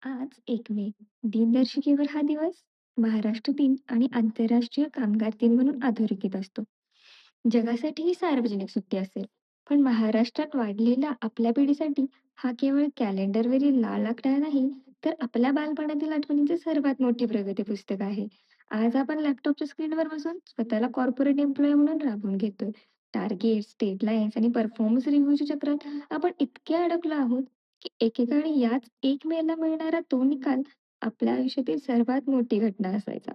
आज 1 मे, दिनदर्शिकेवर हा दिवस महाराष्ट्र दिन आणि आंतरराष्ट्रीय कामगार दिन म्हणून अधोरेखित असतो. जगासाठी ही सार्वजनिक सुट्टी असेल, पण महाराष्ट्रात वाढलेला आपल्या पिढीसाठी हा केवळ कॅलेंडरवरील लाल आकडा नाही, तर आपल्या बालपणातील आठवणींचे सर्वात मोठे प्रगती पुस्तक आहे. आज आपण लॅपटॉपच्या स्क्रीनवर बसून स्वतःला कॉर्पोरेट एम्प्लॉई म्हणून राबवून घेतोय. टार्गेट्स, डेडलाईन्स आणि परफॉर्मन्स रिव्ह्यूच्या चक्रात आपण इतके अडकलो आहोत, की एकेकाळी याच 1 मेला मिळणारा तो निकाल आपल्या आयुष्यातील सर्वात मोठी घटना असायचा.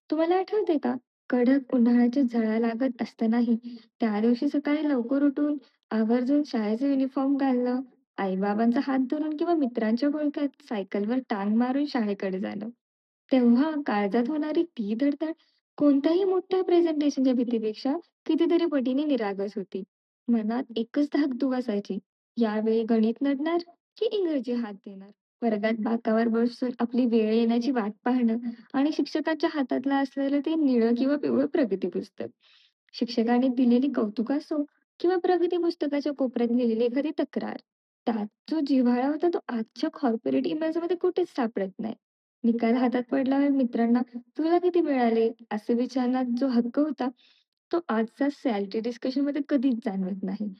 तुम्हाला आठवतंय का? कडक उन्हाळ्याच्या झळा लागत असतानाही त्या दिवशी सकाळी लवकर उठून आवर्जून शाळेचा युनिफॉर्म घालणं, आई-बाबांचा हात धरून किंवा मित्रांच्या घोळक्यात सायकलवर टांग मारून शाळेकडे जाणं. तेव्हा काळजात होणारी ती धडधड कोणत्याही मोठ्या प्रेझेंटेशनच्या भीतीपेक्षा कितीतरी पटीने निरागस होती. मनात एकच धाकधूक असायची, यावेळी गणित नडणार की इंग्रजी हात देणार? वर्गात बाकावर बसून आपली वेळ येण्याची वाट पाहणं आणि शिक्षकाच्या हातातलं असलेलं ते निळं किंवा पिवळं प्रगती पुस्तक. शिक्षकाने दिलेली कौतुक असो किंवा प्रगती पुस्तकाच्या कोपऱ्यात लिहिलेली एखादी तक्रार. त्यात जो जिव्हाळा होता तो आजच्या कॉर्पोरेट ईमेल्समध्ये कुठेच सापडत नाही. निकाल हातात पडल्यावर मित्रांना "तुला किती मिळाले?" असं विचारण्यात जो हक्क होता, तो आजचा सॅलरी डिस्कशनमध्ये कधीच जाणवत नाही.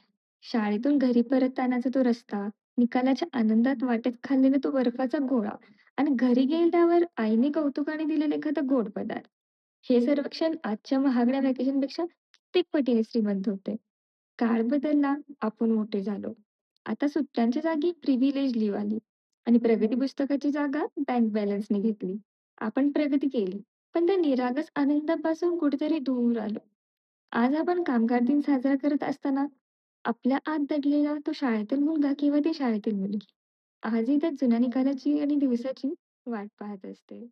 शाळेतून घरी परततानाचा तो रस्ता, निकालाच्या आनंदात वाटेत खाल्लेला तो बर्फाचा गोळा आणि घरी गेल्यावर आईने कौतुकाने दिलेला एखादा गोड पदार्थ. हे सर्वेक्षण आजच्या महागड्या व्हॅकेशनपेक्षा कित्येक पटीने श्रीमंत होते. काळ बदलला, आपण मोठे झालो. आता सुट्ट्यांच्या जागी प्रिव्हिलेज लीव्ह आली आणि प्रगती पुस्तकाची जागा बँक बॅलन्सने घेतली. आपण प्रगती केली, पण त्या निरागस आनंदापासून कुठेतरी दूर आलो. आज आपण कामगार दिन साजरा करत असताना आपल्या आत दडलेला तो शाळेतील मुलगा किंवा ती शाळेतील मुलगी आजही त्या जुन्या निकालाची आणि दिवसाची वाट पाहत असते.